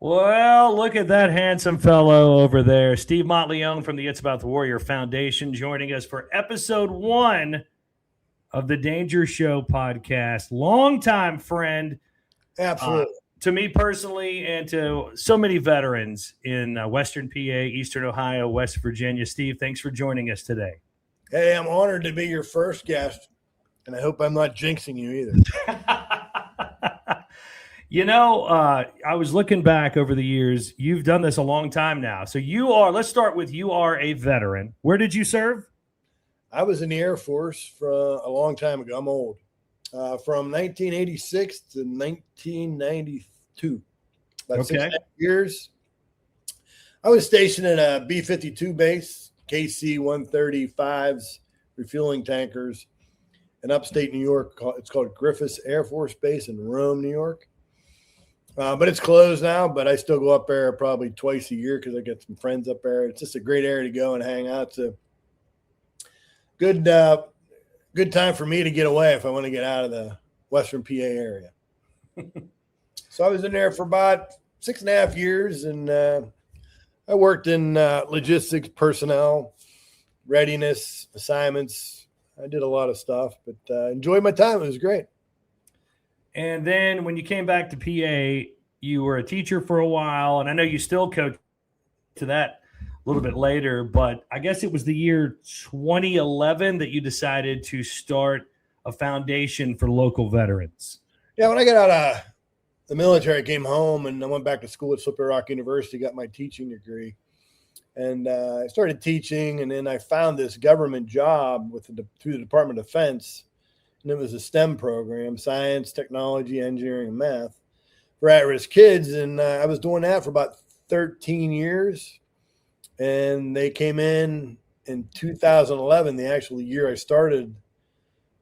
Well, look at that handsome fellow over there. Steve Monteleone from the It's About the Warrior Foundation joining us for episode 1 of the Danger Show podcast. Longtime friend. Absolutely. To me personally and to so many veterans in Western PA, Eastern Ohio, West Virginia. Steve, thanks for joining us today. Hey, I'm honored to be your first guest, and I hope I'm not jinxing you either. You know, I was looking back over the years. You've done this a long time now. So let's start with you are a veteran. Where did you serve? I was in the Air Force for a long time ago. I'm old. From 1986 to 1992. About 6.5 years. I was stationed at a B-52 base, KC-135s, refueling tankers, in upstate New York. It's called Griffiths Air Force Base in Rome, New York. But it's closed now, but I still go up there probably twice a year because I get some friends up there. It's just a great area to go and hang out. It's a good time for me to get away if I want to get out of the Western PA area. So I was in there for about 6.5 years, and I worked in logistics, personnel, readiness, assignments. I did a lot of stuff, but enjoyed my time. It was great. And then when you came back to PA, you were a teacher for a while, and I know you still coach to that a little bit later, but I guess it was the year 2011 that you decided to start a foundation for local veterans. Yeah, when I got out of the military, I came home and I went back to school at Slippery Rock University, got my teaching degree, and I started teaching, and then I found this government job through the Department of Defense. And it was a STEM program, science, technology, engineering, and math for at-risk kids. And I was doing that for about 13 years. And they came in 2011, the actual year I started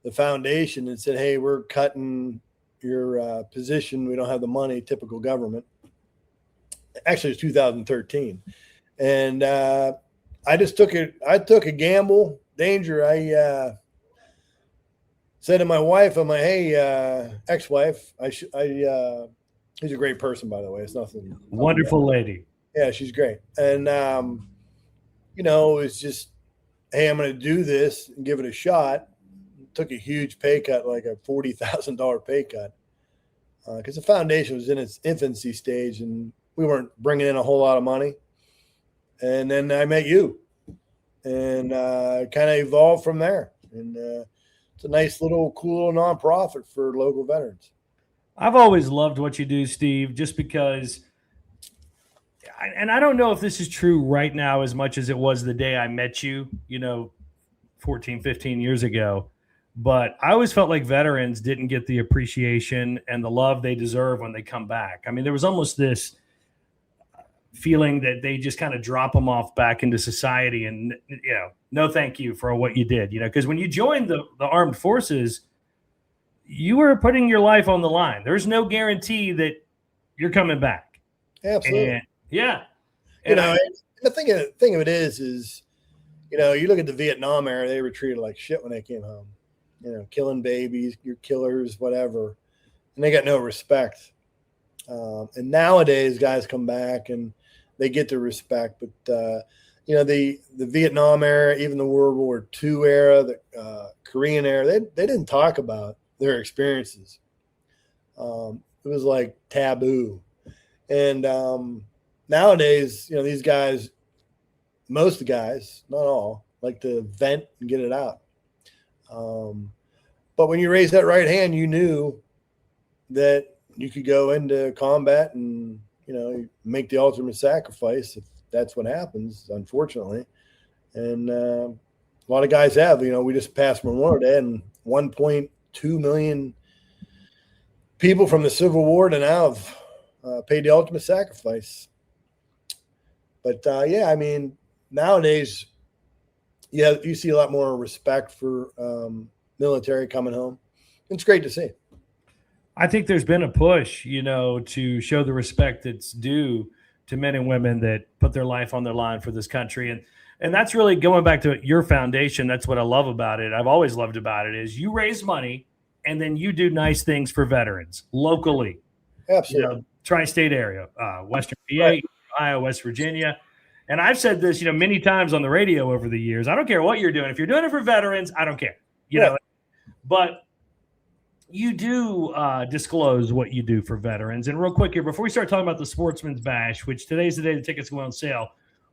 the foundation, and said, hey, we're cutting your position. We don't have the money, typical government. Actually, it's 2013. And I just took it. I took a gamble, danger. I said to my wife, I'm like, hey, ex-wife, she's a great person, by the way. It's nothing. Wonderful lady. Yeah, she's great. And, it's just, hey, I'm going to do this and give it a shot. Took a huge pay cut, like a $40,000 pay cut, because the foundation was in its infancy stage and we weren't bringing in a whole lot of money. And then I met you and kind of evolved from there. And, it's a nice little cool nonprofit for local veterans. I've always loved what you do, Steve, just because, and I don't know if this is true right now as much as it was the day I met you, 14, 15 years ago, but I always felt like veterans didn't get the appreciation and the love they deserve when they come back. I mean, there was almost this feeling that they just kind of drop them off back into society and, no thank you for what you did, because when you joined the armed forces, you were putting your life on the line. There's no guarantee that you're coming back. Absolutely. And, yeah. And the thing of it is, you look at the Vietnam era, they were treated like shit when they came home, killing babies, your killers, whatever. And they got no respect. And nowadays guys come back and they get the respect, but, the Vietnam era, even the World War II era, the Korean era, they didn't talk about their experiences. It was like taboo. And nowadays, these guys, most of the guys, not all, like to vent and get it out. But when you raised that right hand, you knew that you could go into combat and, make the ultimate sacrifice if that's what happens, unfortunately. And a lot of guys have, we just passed Memorial Day, and 1.2 million people from the Civil War to now have paid the ultimate sacrifice. But nowadays, you see a lot more respect for military coming home. It's great to see. I think there's been a push, to show the respect that's due to men and women that put their life on their line for this country. And that's really going back to your foundation. That's what I love about it. I've always loved about it is you raise money and then you do nice things for veterans locally. Absolutely. tri-state area, Western PA, Right. Ohio, West Virginia. And I've said this, many times on the radio over the years. I don't care what you're doing. If you're doing it for veterans, I don't care. But you do disclose what you do for veterans. And real quick here, before we start talking about the Sportsman's Bash, which today's the day the tickets go on sale,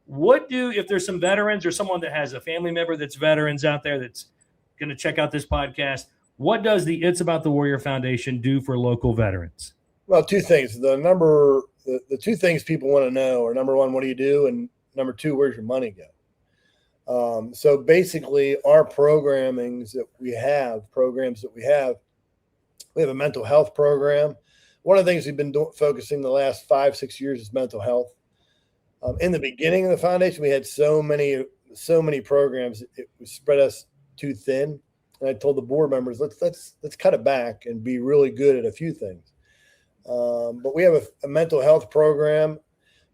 if there's some veterans or someone that has a family member that's veterans out there that's going to check out this podcast, what does the It's About the Warrior Foundation do for local veterans? Well, two things. The two things people want to know are, number one, what do you do? And number two, where's your money go? So basically our programs that we have, we have a mental health program. One of the things we've been focusing the last 5-6 years is mental health. In the beginning of the foundation, we had so many programs, it spread us too thin. And I told the board members, let's cut it back and be really good at a few things. But we have a mental health program.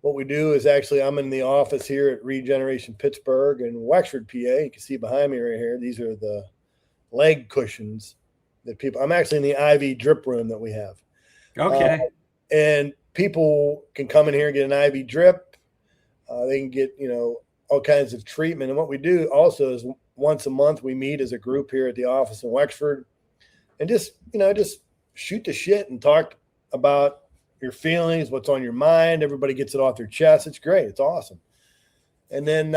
What we do is I'm in the office here at Regeneration Pittsburgh in Wexford, PA. You can see behind me right here. These are the leg cushions that I'm actually in the IV drip room that we have. Okay. And people can come in here and get an IV drip. They can get, all kinds of treatment. And what we do also is once a month we meet as a group here at the office in Wexford and just shoot the shit and talk about your feelings, what's on your mind. Everybody gets it off their chest. It's great. It's awesome. And then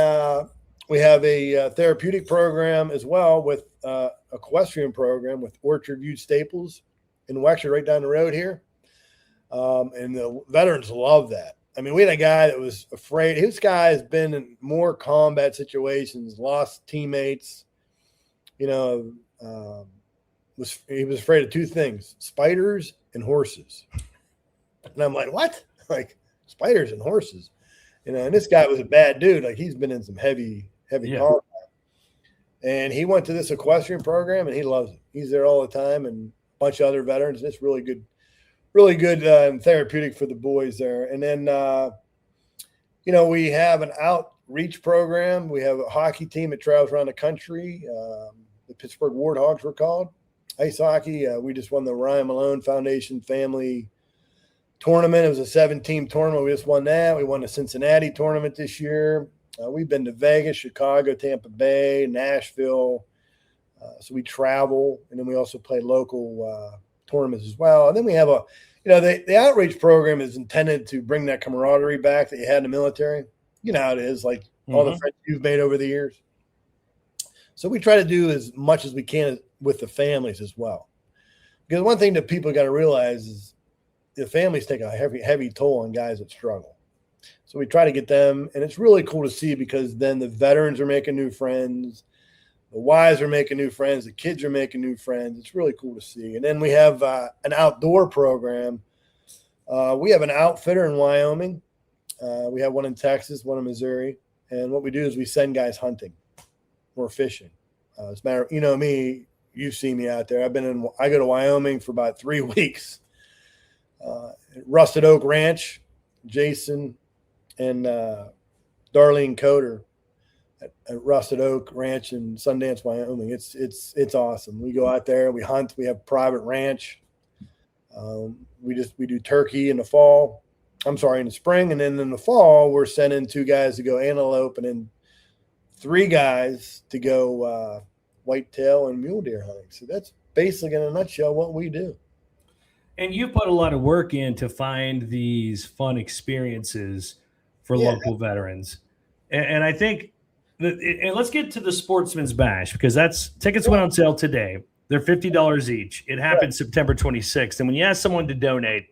we have a therapeutic program as well with equestrian program with Orchard View Staples in Wexford right down the road here. And the veterans love that. I mean, we had a guy that was afraid. This guy has been in more combat situations, lost teammates, he was afraid of two things, spiders and horses. And I'm like, what? Like spiders and horses, and this guy was a bad dude. Like he's been in some heavy combat. And he went to this equestrian program and he loves it. He's there all the time and a bunch of other veterans. And it's really good and therapeutic for the boys there. And then, we have an outreach program. We have a hockey team that travels around the country. The Pittsburgh Warthogs were called. Ice hockey. We just won the Ryan Malone Foundation Family Tournament. It was a 7-team tournament. We just won that. We won the Cincinnati tournament this year. We've been to Vegas, Chicago, Tampa Bay, Nashville. So we travel, and then we also play local tournaments as well. And then we have the outreach program is intended to bring that camaraderie back that you had in the military. You know how it is, like all the friends you've made over the years. So we try to do as much as we can with the families as well. Because one thing that people got to realize is the families take a heavy toll on guys that struggle. So we try to get them, and it's really cool to see because then the veterans are making new friends, the wives are making new friends, the kids are making new friends. It's really cool to see. And then we have an outdoor program. We have an outfitter in Wyoming. We have one in Texas, one in Missouri. And what we do is we send guys hunting or fishing. As a matter of, me, you've seen me out there. I go to Wyoming for about 3 weeks. Rusted Oak Ranch, Jason and Darlene Coder at Rusted Oak Ranch in Sundance, Wyoming. It's awesome. We go out there, we hunt, we have private ranch. We do turkey in the spring, and then in the fall we're sending 2 guys to go antelope, and then 3 guys to go whitetail and mule deer hunting. So that's basically in a nutshell what we do. And you put a lot of work in to find these fun experiences for local veterans. And I think and let's get to the Sportsman's Bash, because tickets went on sale today. They're $50 each. It happened September 26th. And when you ask someone to donate,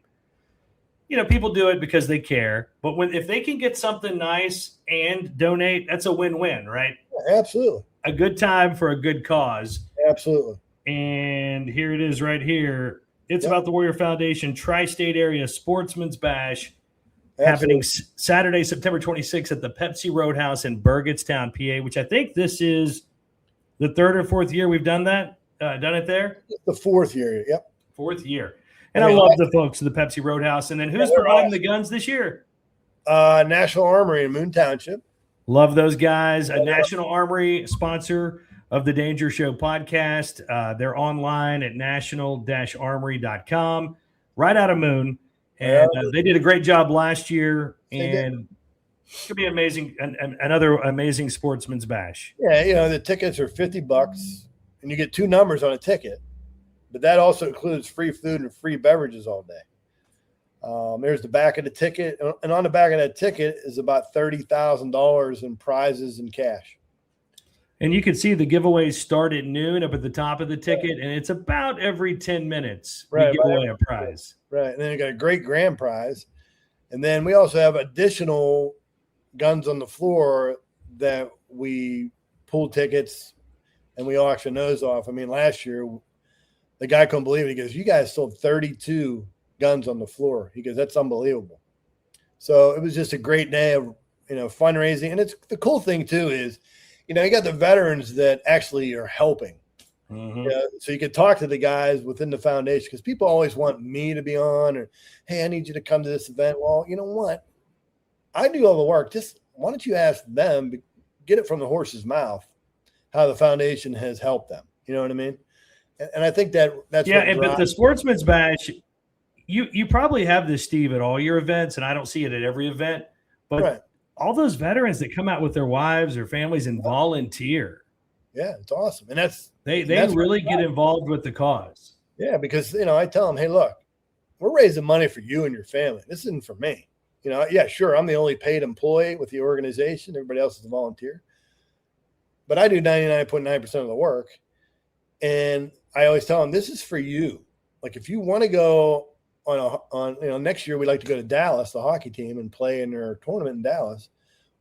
people do it because they care. But if they can get something nice and donate, that's a win-win, right? Yeah, absolutely. A good time for a good cause. Absolutely. And here it is right here. It's About the Warrior Foundation Tri-State Area Sportsman's Bash. Happening Saturday, September 26th at the Pepsi Roadhouse in Burgettstown, PA, which I think this is the 3rd or 4th year we've done that, done it there. It's the 4th year. Yep. 4th year. And I love the folks of the Pepsi Roadhouse. And then who's providing the guns this year? National Armory in Moon Township. Love those guys. A National Armory sponsor of the Danger Show podcast. They're online at national-armory.com, right out of Moon. And they did a great job last year, and it could be amazing. And another amazing Sportsman's Bash. Yeah, the tickets are $50, and you get 2 numbers on a ticket, but that also includes free food and free beverages all day. There's the back of the ticket, and on the back of that ticket is about $30,000 in prizes and cash. And you can see the giveaways start at noon up at the top of the ticket, and it's about every 10 minutes we give away a prize. Right, and then you got a great grand prize. And then we also have additional guns on the floor that we pull tickets and we auction those off. I mean, last year, the guy couldn't believe it. He goes, "You guys sold 32 guns on the floor." He goes, "That's unbelievable." So it was just a great day of, fundraising. And it's the cool thing too is, you got the veterans that actually are helping. Mm-hmm. So you could talk to the guys within the foundation, because people always want me to be on, or, "Hey, I need you to come to this event." Well, you know what? I do all the work. Just why don't you ask them, get it from the horse's mouth, how the foundation has helped them. You know what I mean? And I think that's but the Sportsman's Bash, you probably have this, Steve, at all your events, and I don't see it at every event, but all those veterans that come out with their wives or families and volunteer. Yeah, it's awesome. And they really get involved with the cause. Yeah, because, I tell them, "Hey, look, we're raising money for you and your family. This isn't for me." Yeah, sure, I'm the only paid employee with the organization. Everybody else is a volunteer. But I do 99.9% of the work. And I always tell them, this is for you. Like, if you want to go on next year, we'd like to go to Dallas, the hockey team, and play in their tournament in Dallas.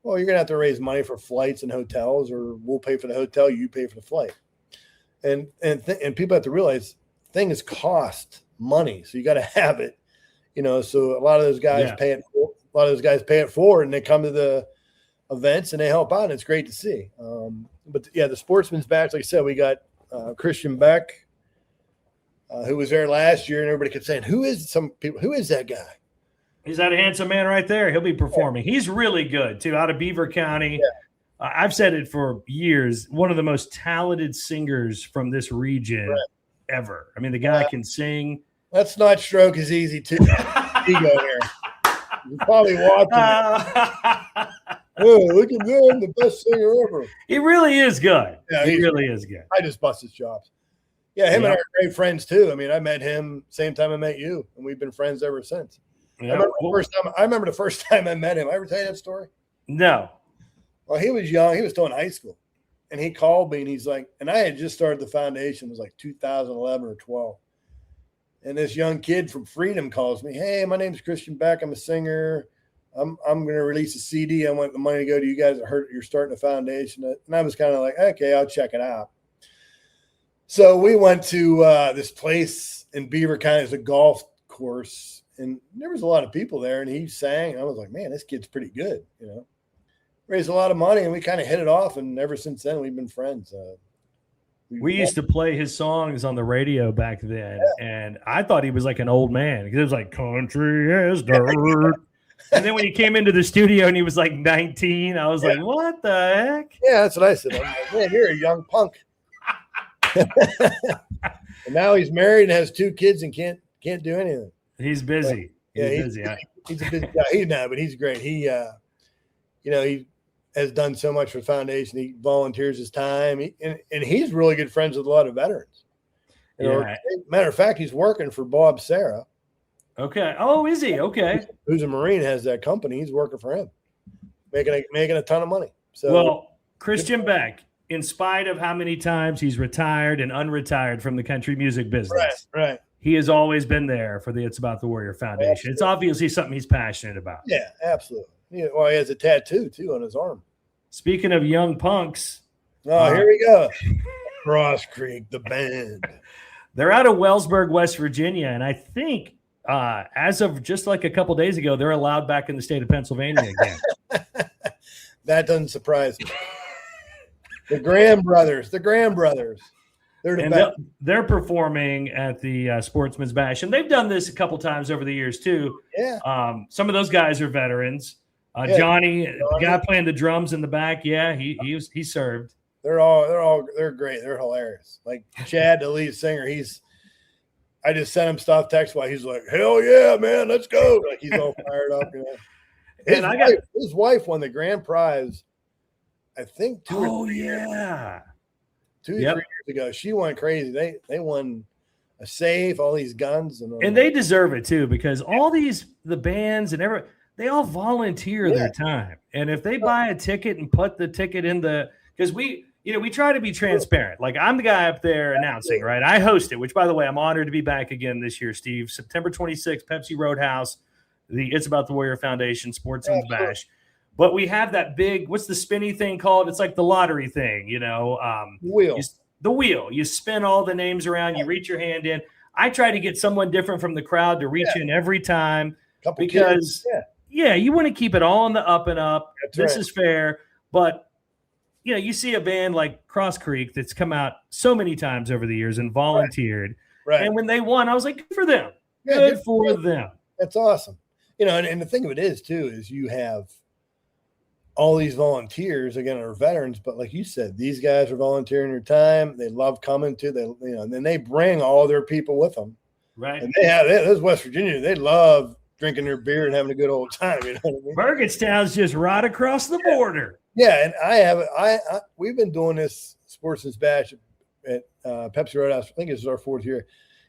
Well, you're going to have to raise money for flights and hotels, or we'll pay for the hotel, you pay for the flight. And people have to realize things cost money. So you got to have it, so a lot of those guys pay it. A lot of those guys pay it forward, and they come to the events and they help out. And it's great to see. But the Sportsman's Bash, like I said, we got Christian Beck, who was there last year, and everybody kept saying, who is that guy? He's that handsome man right there. He'll be performing. He's really good too, out of Beaver County. Yeah. I've said it for years. One of the most talented singers from this region ever. I mean, the guy can sing. Let's not stroke his easy ego here. You're probably watching. Oh, look at him, the best singer ever. He really is good. Yeah, he really is good. I just bust his chops. Yeah, him and I are great friends too. I mean, I met him same time I met you, and we've been friends ever since. Yeah. I remember the first time I met him. I ever tell you that story? No. Well, he was young. He was still in high school. And he called me, and he's like, and I had just started the foundation. It was like 2011 or 12. And this young kid from Freedom calls me. "Hey, my name's Christian Beck. I'm a singer. I'm going to release a CD. I want the money to go to you guys. I heard you're starting a foundation." And I was kind of like, "Okay, I'll check it out." So we went to this place in Beaver County. It's a golf course. And there was a lot of people there, and he sang. And I was like, "Man, this kid's pretty good." Raised a lot of money, and we kind of hit it off. And ever since then, we've been friends. We used to play his songs on the radio back then, and I thought he was like an old man because it was like "Country as Dirt." And then when he came into the studio and he was like 19, I was like, "What the heck?" Yeah, that's what I said. I'm like, "Man, you're a young punk." And now he's married and has 2 kids and can't do anything. He's busy. He's busy. He's a busy guy. He's not, but he's great. He, he has done so much for the foundation. He volunteers his time, and he's really good friends with a lot of veterans. Matter of fact, he's working for Bob Serra. Okay. Oh, is he? Okay. Who's a Marine, has that company. He's working for him, making a ton of money. So, well, Christian Beck, in spite of how many times he's retired and unretired from the country music business, right. He has always been there for the It's About the Warrior Foundation. Absolutely. It's obviously something he's passionate about. Yeah, absolutely. Well, he has a tattoo too on his arm. Speaking of young punks. Oh, here we go. Cross Creek, the band. They're out of Wellsburg, West Virginia. And I think as of just like a couple days ago, they're allowed back in the state of Pennsylvania again. That doesn't surprise me. The Graham brothers. They're performing at the Sportsman's Bash, and they've done this a couple times over the years too. Yeah. Some of those guys are veterans. Johnny, the guy playing the drums in the back, he served. They're great. They're hilarious. Like Chad, the lead singer, I just sent him stuff text while he's like, hell yeah, man, let's go. Like he's all fired up, you know. His wife won the grand prize, I think 2 or 3 years. 2 or 3 years ago. She went crazy. They won a safe, all these guns, and they deserve it too, because all the bands and they all volunteer their time. And if they buy a ticket and put the ticket in because we try to be transparent. Like I'm the guy up there announcing, right? I host it, which by the way, I'm honored to be back again this year, Steve. September 26th, Pepsi Roadhouse, the It's About the Warrior Foundation, Sportsman Bash. But we have that big, what's the spinny thing called? It's like the lottery thing, wheel. The wheel. You spin all the names around, you reach your hand in. I try to get someone different from the crowd to reach in every time because you want to keep it all on the up and up. This is fair. But you see a band like Cross Creek that's come out so many times over the years and volunteered. Right. And when they won, I was like, good for them. Good for them. That's awesome. And the thing of it is, too, is you have all these volunteers, again, are veterans. But like you said, these guys are volunteering their time. They love coming to, and then they bring all their people with them. Right. And those West Virginia, they love drinking their beer and having a good old time. You know what I mean? Burgettstown's just right across the border. Yeah, and we've been doing this Sportsman Bash at Pepsi Roadhouse. I think this is our 4th year.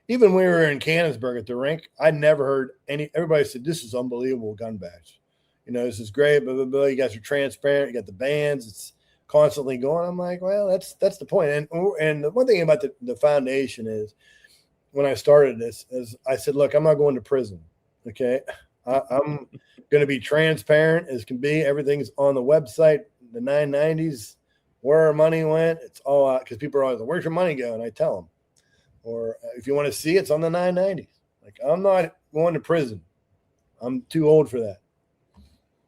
Even when we were in Canonsburg at the rink, I never heard everybody said, this is unbelievable gun bash. This is great, blah, blah, blah. You guys are transparent. You got the bands. It's constantly going. I'm like, well, that's the point. And the one thing about the foundation is when I started this is I said, look, I'm not going to prison. Okay. I'm going to be transparent as can be. Everything's on the website, the 990s, where our money went. It's all out because people are always like, where's your money go? And I tell them, or if you want to see, it's on the 990s. Like, I'm not going to prison. I'm too old for that.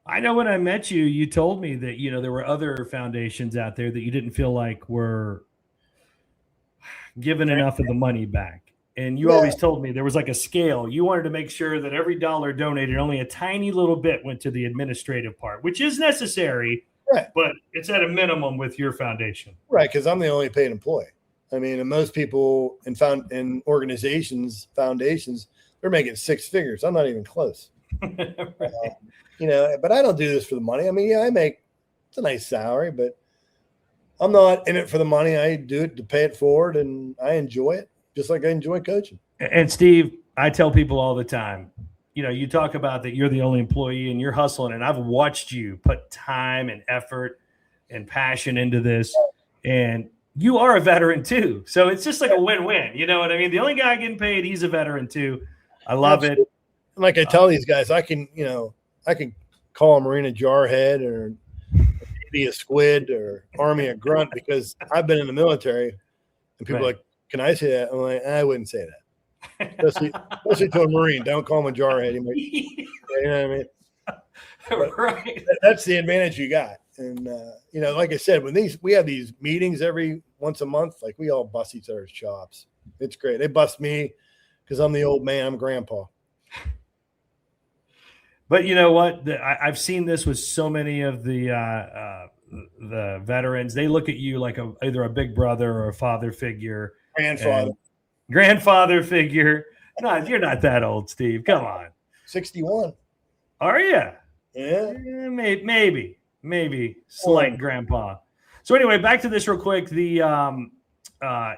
I know when I met you, you told me that, there were other foundations out there that you didn't feel like were given enough of the money back. And you always told me there was like a scale. You wanted to make sure that every dollar donated, only a tiny little bit went to the administrative part, which is necessary, but it's at a minimum with your foundation. Right, because I'm the only paid employee. I mean, and most people in organizations, foundations, they're making 6 figures. I'm not even close. But I don't do this for the money. I mean, it's a nice salary, but I'm not in it for the money. I do it to pay it forward, and I enjoy it just like I enjoy coaching. And Steve, I tell people all the time, you talk about that you're the only employee and you're hustling, and I've watched you put time and effort and passion into this, and you are a veteran too. So it's just like a win-win. You know what I mean? The only guy getting paid, he's a veteran too. I love it. Like I tell these guys, I can call a Marine a jarhead or maybe a squid or Army a grunt because I've been in the military, and people are like, can I say that? I'm like, I wouldn't say that. Especially to a Marine. Don't call him a jarhead. You know what I mean? Right. That's the advantage you got. And, like I said, when we have these meetings every once a month, like we all bust each other's chops. It's great. They bust me because I'm the old man. I'm grandpa. But you know what? I've seen this with so many of the veterans. They look at you like either a big brother or a father figure. Grandfather figure. No, you're not that old, Steve. Come on. 61. Are you? Yeah. Maybe slight grandpa. So anyway, back to this real quick. The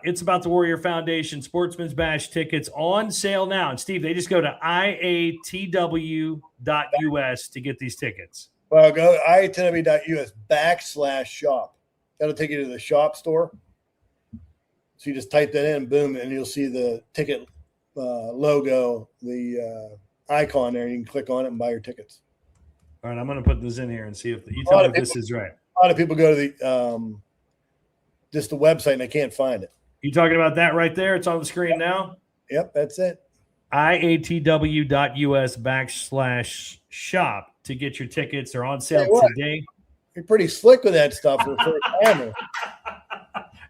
It's About the Warrior Foundation Sportsman's Bash tickets on sale now. And Steve, they just go to IATWF.US to get these tickets. Well, go to IATWF/shop. That'll take you to the shop store. So you just type that in, boom, and you'll see the ticket logo, the icon there. You can click on it and buy your tickets. All right, I'm going to put this in here and see if you tell me if this is right. A lot of people go to the just the website and they can't find it. You talking about that right there? It's on the screen now? Yep, that's it. IATW.US/shop to get your tickets. They're on sale today. You're pretty slick with that stuff for the first timer.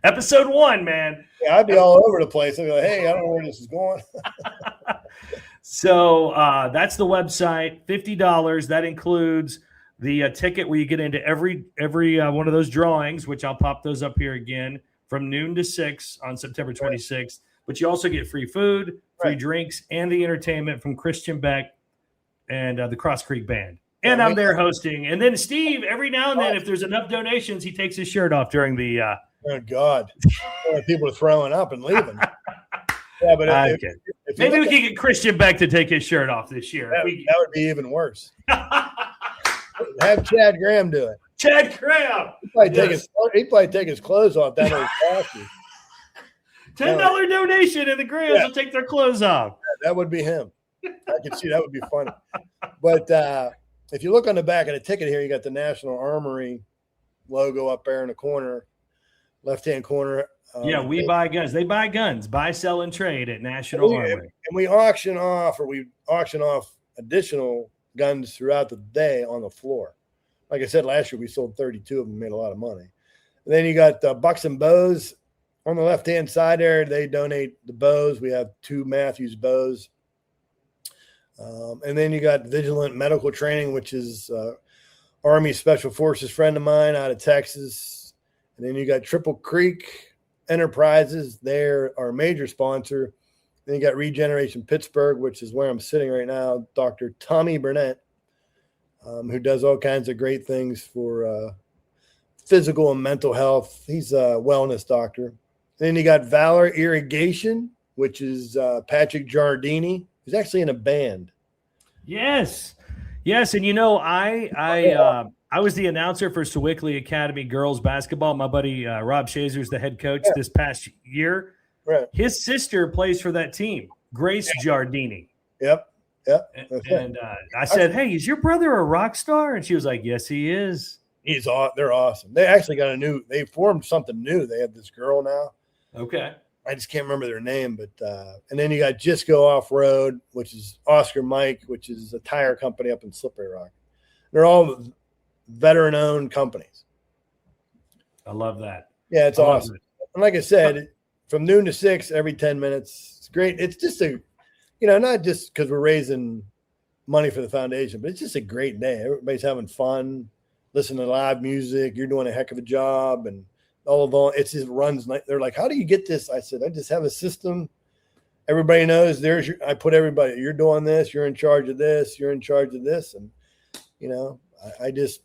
Episode 1, man. Yeah, I'd be all over the place. I'd be like, hey, I don't know where this is going. So that's the website, $50. That includes the ticket where you get into every one of those drawings, which I'll pop those up here again from noon to 6 on September 26th. but you also get free food, free Right. drinks, and the entertainment from Christian Beck and the Cross Creek Band. And I'm there hosting. And then Steve, every now and then, if there's enough donations, he takes his shirt off during the oh God, people are throwing up and leaving. Yeah, but if maybe we can get Christian Beck to take his shirt off this year. That would be even worse. Have Chad Graham do it. Chad Graham. He'd probably take his clothes off down there. $10 donation, and the Grahams will take their clothes off. That would be him. I can see that would be funny. But if you look on the back of the ticket here, you got the National Armory logo up there in the corner, left-hand corner. We buy guns. They buy guns. Buy, sell, and trade at National Armory. And we auction off additional guns throughout the day on the floor. Like I said, last year we sold 32 of them, made a lot of money. And then you got Bucks and Bows on the left-hand side there. They donate the bows. We have 2 Matthews bows. And then you got Vigilant Medical Training, which is Army Special Forces friend of mine out of Texas. And then you got Triple Creek Enterprises. They're our major sponsor. Then you got Regeneration Pittsburgh, which is where I'm sitting right now. Dr. Tommy Burnett, who does all kinds of great things for physical and mental health. He's a wellness doctor. Then you got Valor Irrigation, which is Patrick Giardini, who's actually in a band. Yes. And I was the announcer for Sewickley Academy girls basketball. My buddy Rob Shazer's the head coach this past year. Right. His sister plays for that team, Grace Giardini. Yep. And I said, "Hey, is your brother a rock star?" And she was like, "Yes, he is." They're awesome. They actually got they formed something new. They have this girl now. Okay. I just can't remember their name, but and then you got Just Go Off Road, which is Oscar Mike, which is a tire company up in Slippery Rock. They're all veteran-owned companies. I love that. Yeah, it's awesome. And like I said, from noon to 6 every 10 minutes. It's great. It's just not just because we're raising money for the foundation, but it's just a great day. Everybody's having fun, listening to live music. You're doing a heck of a job, and it just runs. They're like, "How do you get this?" I said, "I just have a system. Everybody knows I put everybody. You're doing this. You're in charge of this. You're in charge of this, and I just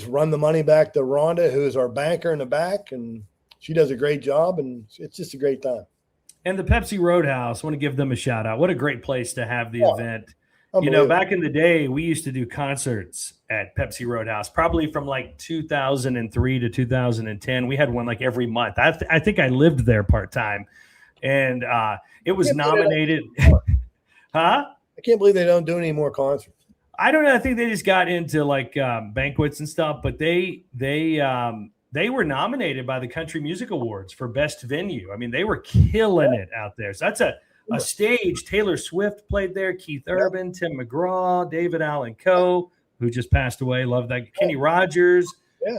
run the money back to Rhonda, who is our banker in the back, and she does a great job, and it's just a great time." And the Pepsi Roadhouse, I want to give them a shout out. What a great place to have the event. Back in the day, we used to do concerts at Pepsi Roadhouse, probably from like 2003 to 2010. We had one like every month. I think I lived there part-time, and it was nominated. Huh? I can't believe they don't do any more concerts. I don't know. I think they just got into like banquets and stuff, but they were nominated by the Country Music Awards for Best Venue. I mean, they were killing it out there. So that's a stage. Taylor Swift played there, Keith Urban, Tim McGraw, David Allen Coe, who just passed away. Love that. Kenny Rogers,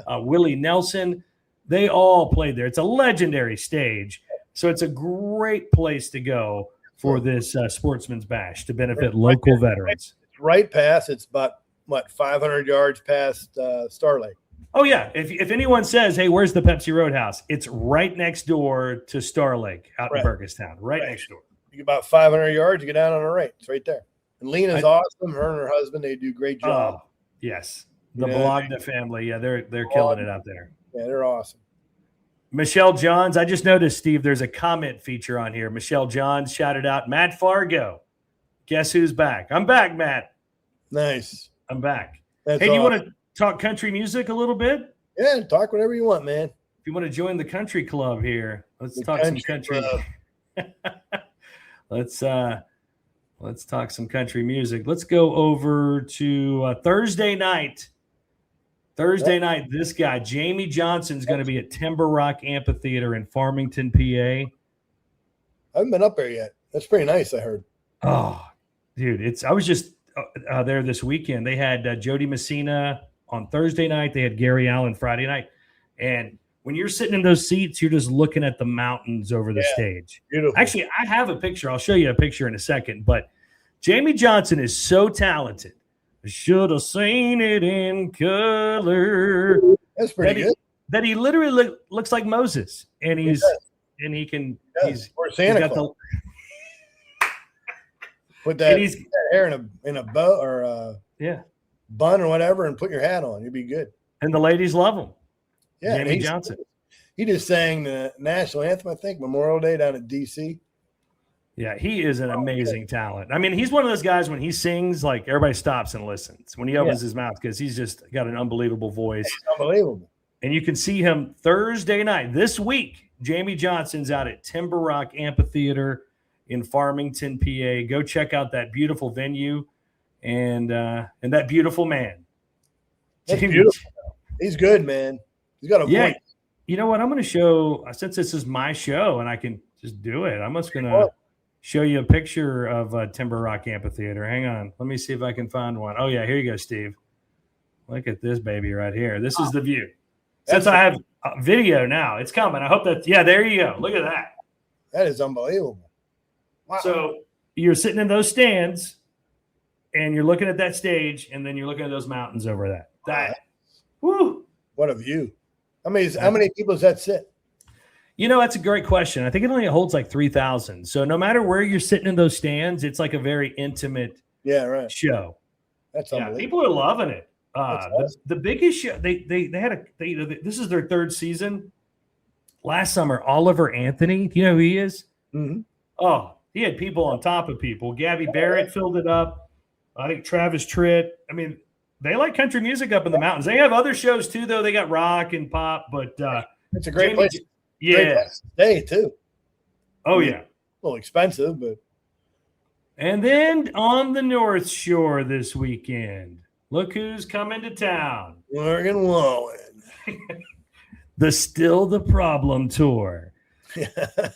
Willie Nelson. They all played there. It's a legendary stage. So it's a great place to go for this Sportsman's Bash to benefit local veterans. It's right past. It's about, 500 yards past Star Lake. Oh, yeah. If anyone says, "Hey, where's the Pepsi Roadhouse?" It's right next door to Star Lake out in Burgestown. Right next door. You get about 500 yards, you get down on the right. It's right there. And Lena's awesome. Her and her husband, they do a great job. Oh, yes. The Bologna family. Yeah, they're killing it out there. Yeah, they're awesome. Michelle Johns. I just noticed, Steve, there's a comment feature on here. Michelle Johns shouted out, "Matt Fargo. Guess who's back?" I'm back, Matt. Nice. I'm back. That's hey, do you awesome. want to talk country music a little bit? Yeah, talk whatever you want, man. If you want to join the country club here, let's talk some country. Let's talk some country music. Let's go over to Thursday night. This guy, Jamie Johnson's going to be at Timber Rock Amphitheater in Farmington, PA. I haven't been up there yet. That's pretty nice, I heard. Oh, dude, I was just there this weekend. They had Jody Messina on Thursday night. They had Gary Allen Friday night. And when you're sitting in those seats, you're just looking at the mountains over the stage. Beautiful. Actually, I have a picture. I'll show you a picture in a second. But Jamie Johnson is so talented. I should have seen it in color. That's pretty good. That he literally looks like Moses. And and he can. Yeah. Or Santa Claus. Put that hair in a bow or a bun or whatever, and put your hat on. You'll be good. And the ladies love him. Yeah, Jamie Johnson. He just sang the national anthem, I think, Memorial Day down at D.C. Yeah, he is an amazing talent. I mean, he's one of those guys when he sings, like everybody stops and listens when he opens his mouth because he's just got an unbelievable voice. It's unbelievable. And you can see him Thursday night this week. Jamie Johnson's out at Timber Rock Amphitheater in Farmington, PA. Go check out that beautiful venue and that beautiful man. That's beautiful. He's good, man. He's got a voice. You know what? I'm going to show, since this is my show and I can just do it, I'm just going to show you a picture of Timber Rock Amphitheater. Hang on. Let me see if I can find one. Oh, yeah. Here you go, Steve. Look at this baby right here. This is the view. Since I have video now, it's coming. I hope that, there you go. Look at that. That is unbelievable. Wow. So you're sitting in those stands and you're looking at that stage and then you're looking at those mountains over that. Woo. What a view. How many people does that sit? You know, that's a great question. I think it only holds like 3,000. So no matter where you're sitting in those stands, it's like a very intimate show. That's unbelievable. People are loving it. Awesome. The biggest show they had this is their third season. Last summer, Oliver Anthony. Do you know who he is? Mm-hmm. Oh, he had people on top of people. Gabby Barrett filled it up. I think Travis Tritt. I mean, they like country music up in the mountains. They have other shows too, though. They got rock and pop, but it's a great place. Yeah, great place to stay too. Oh yeah, a little expensive, but. And then on the North Shore this weekend, look who's coming to town. Morgan Wallen. The Still the Problem tour.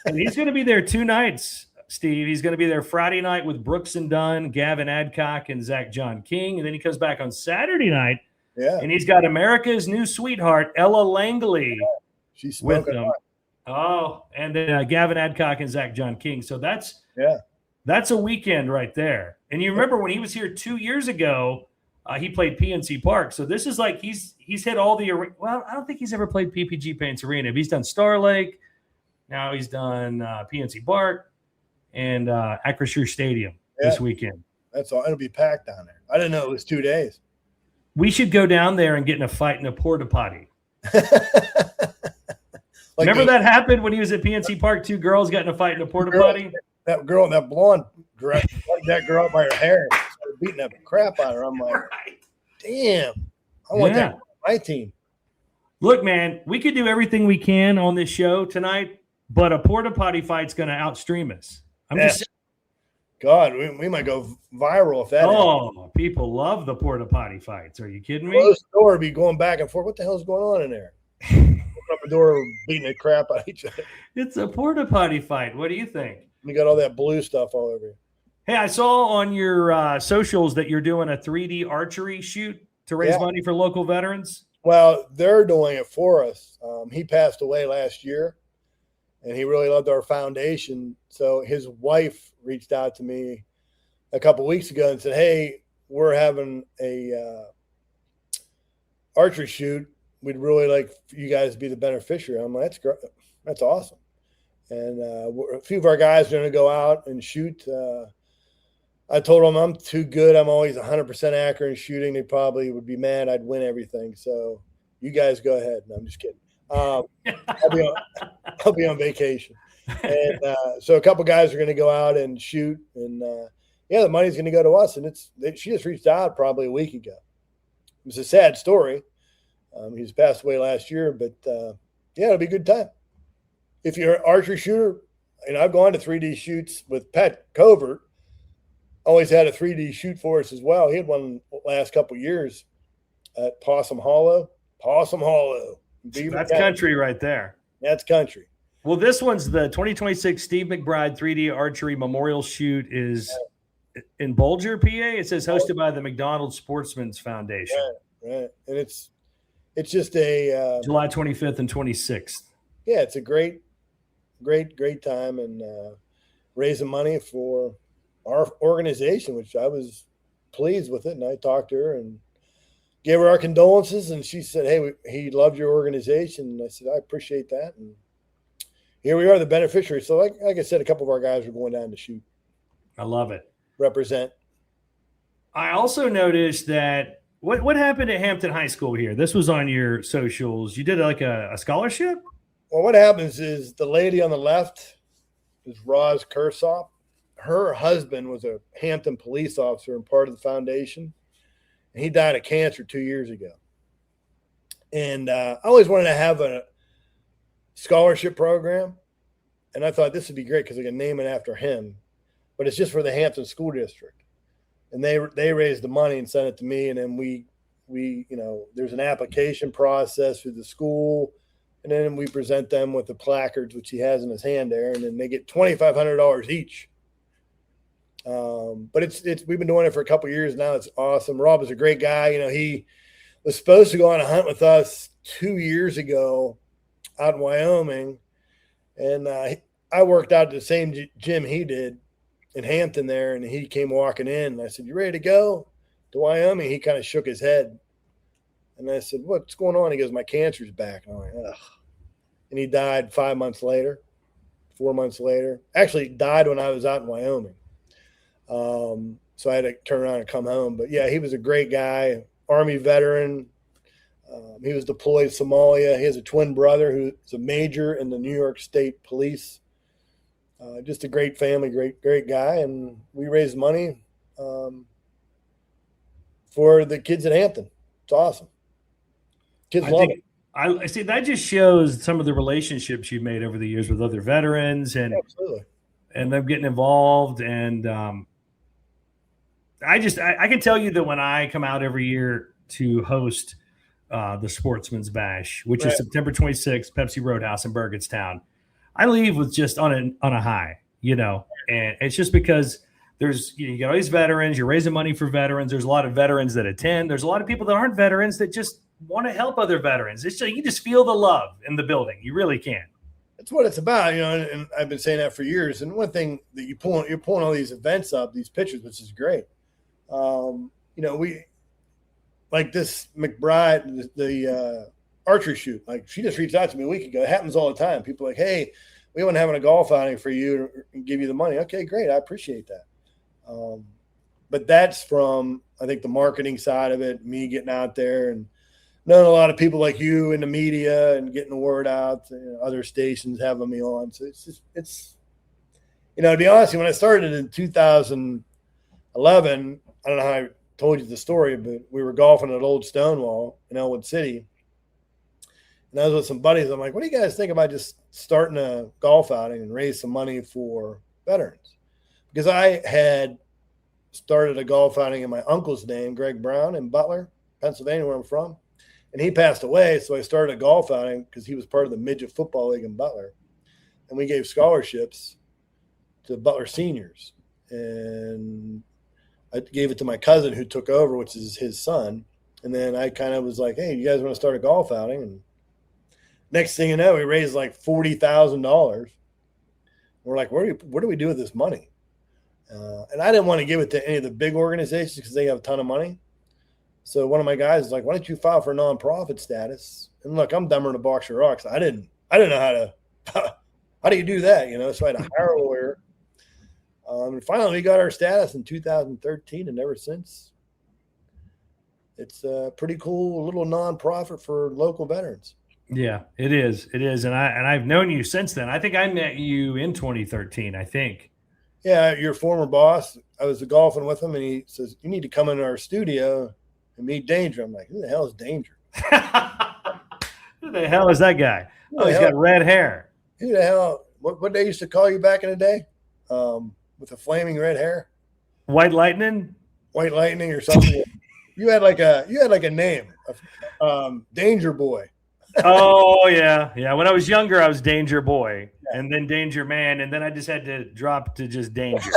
And he's going to be there 2 nights, Steve. He's going to be there Friday night with Brooks and Dunn, Gavin Adcock, and Zach John King. And then he comes back on Saturday night. Yeah. And he's got America's new sweetheart, Ella Langley, She's with him. Oh, and then Gavin Adcock and Zach John King. So that's a weekend right there. And you remember when he was here 2 years ago, he played PNC Park. So this is like he's hit all the – well, I don't think he's ever played PPG Paints Arena. He's done Star Lake. Now he's done PNC Park and Acrisure Stadium this weekend. That's all. It'll be packed down there. I didn't know it was 2 days. We should go down there and get in a fight in a porta potty. Remember that happened when he was at PNC Park? 2 girls got in a fight in a porta potty? That girl, that blonde girl, like that girl by her hair, started beating the crap out of her. I'm like, damn, I want that on my team. Look, man, we could do everything we can on this show tonight, but a porta potty fight's going to outstream us. I'm just God, we might go viral if that. Oh, people love the porta potty fights. Are you kidding me? Closed door be going back and forth. What the hell's going on in there? Open up the door, beating the crap out of each other. It's a porta potty fight. What do you think? You got all that blue stuff all over you. Hey, I saw on your socials that you're doing a 3D archery shoot to raise money for local veterans. Well, they're doing it for us. He passed away last year, and he really loved our foundation. So his wife reached out to me a couple weeks ago and said, hey, we're having a archery shoot. We'd really like for you guys to be the beneficiary. I'm like, that's great. That's awesome. And a few of our guys are going to go out and shoot. I told them I'm too good. I'm always 100% accurate in shooting. They probably would be mad I'd win everything. So you guys go ahead. No, I'm just kidding. I'll be on vacation. And so a couple guys are going to go out and shoot. And, the money's going to go to us. And she just reached out probably a week ago. It was a sad story. He's passed away last year. But, it'll be a good time. If you're an archery shooter, and I've gone to 3D shoots with Pat Covert, always had a 3D shoot for us as well. He had one last couple of years at Possum Hollow. That's country right there. That's country. Well, this one's the 2026 Steve McBride 3D Archery Memorial Shoot is in Bolger, PA. It says hosted by the McDonald Sportsman's Foundation. Right. And it's just a July 25th and 26th. Yeah, it's a great time and raising money for our organization, which I was pleased with it. And I talked to her and gave her our condolences. And she said, hey, he loved your organization. And I said, I appreciate that. And, here we are, the beneficiaries. So like I said, a couple of our guys were going down to shoot. I love it. Represent. I also noticed that what happened at Hampton High School here? This was on your socials. You did like a scholarship? Well, what happens is the lady on the left is Roz Kersop. Her husband was a Hampton police officer and part of the foundation. And he died of cancer 2 years ago. And I always wanted to have a scholarship program. And I thought this would be great because I can name it after him. But it's just for the Hampton School District. And they raised the money and sent it to me. And then we there's an application process through the school. And then we present them with the placards, which he has in his hand there. And then they get $2,500 each. But we've been doing it for a couple of years now. It's awesome. Rob is a great guy. He was supposed to go on a hunt with us 2 years ago out in Wyoming. And I worked out at the same gym he did in Hampton there. And he came walking in. And I said, "You ready to go to Wyoming?" He kind of shook his head. And I said, "What's going on?" He goes, "My cancer's back." And I'm like, ugh. And he died 4 months later. Actually died when I was out in Wyoming. So I had to turn around and come home. But yeah, he was a great guy, Army veteran. He was deployed to Somalia. He has a twin brother who's a major in the New York State Police. Just a great family, great guy. And we raised money for the kids at Hampton. It's awesome. Kids love it. I see that just shows some of the relationships you've made over the years with other veterans and them getting involved. And I can tell you that when I come out every year to host the Sportsman's Bash, which is September 26th, Pepsi Roadhouse in Burgettstown, I leave with just on a high, and it's just because you got all these veterans, you're raising money for veterans. There's a lot of veterans that attend. There's a lot of people that aren't veterans that just want to help other veterans. It's just, you just feel the love in the building. You really can. That's what it's about, and I've been saying that for years. And one thing that you're pulling all these events up, these pictures, which is great. We like this McBride, the archery shoot. Like, she just reached out to me a week ago. It happens all the time. People are like, "Hey, we want to have a golf outing for you and give you the money." Okay, great. I appreciate that. But that's from, I think, the marketing side of it, me getting out there and knowing a lot of people like you in the media and getting the word out, other stations having me on. So it's to be honest, when I started in 2011, I don't know how I told you the story, but we were golfing at Old Stonewall in Elwood City. And I was with some buddies. I'm like, "What do you guys think about just starting a golf outing and raise some money for veterans?" Because I had started a golf outing in my uncle's name, Greg Brown, in Butler, Pennsylvania, where I'm from. And he passed away, so I started a golf outing because he was part of the midget football league in Butler. And we gave scholarships to Butler seniors. And I gave it to my cousin who took over, which is his son. And then I kind of was like, "Hey, you guys want to start a golf outing?" And next thing you know, we raised like $40,000. We're like, what do we do with this money? And I didn't want to give it to any of the big organizations because they have a ton of money. So one of my guys is like, "Why don't you file for nonprofit status?" And look, I'm dumber than a box of rocks. I didn't know how do you do that? So I had to hire a lawyer. And finally we got our status in 2013. And ever since, it's a pretty cool little nonprofit for local veterans. Yeah, it is. It is. And I've known you since then. I think I met you in 2013, I think. Yeah. Your former boss, I was golfing with him and he says, "You need to come into our studio and meet Danger." I'm like, "Who the hell is Danger?" Who the hell is that guy? Oh, he's got red hair. Who the hell? What they used to call you back in the day? With the flaming red hair? White Lightning or something. you had like a name. Danger Boy. Oh yeah. When I was younger, I was Danger Boy, and then Danger Man, and then I just had to drop to just Danger.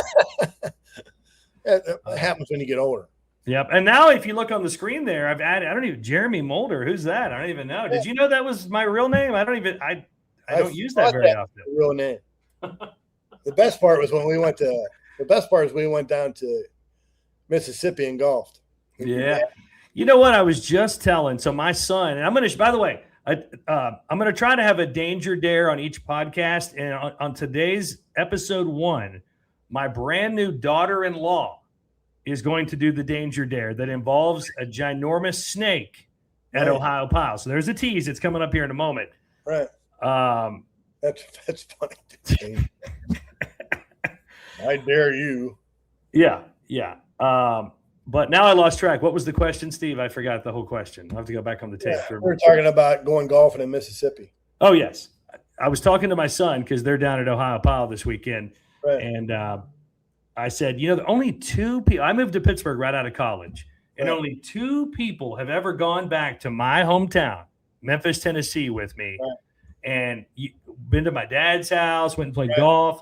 That happens when you get older. Yep. And now if you look on the screen there, I've added, Jeremy Mulder. Who's that? I don't even know. Did you know that was my real name? I don't use that very often. Real name. The best part was when we went down to Mississippi and golfed. Yeah. You know what? I was just telling. So my son, and by the way, I'm going to try to have a danger dare on each podcast. And on today's episode 1, my brand new daughter-in-law is going to do the danger dare that involves a ginormous snake at Ohio Pile. So there's a tease. It's coming up here in a moment. Right. That's funny. I dare you. Yeah. But now I lost track. What was the question, Steve? I forgot the whole question. I'll have to go back on the tape. Yeah, we're talking about going golfing in Mississippi. Oh, yes. I was talking to my son because they're down at Ohio Pile this weekend. Right. And I said, the only 2 people – I moved to Pittsburgh right out of college, and only 2 people have ever gone back to my hometown, Memphis, Tennessee, with me. Right. And been to my dad's house, went and played golf.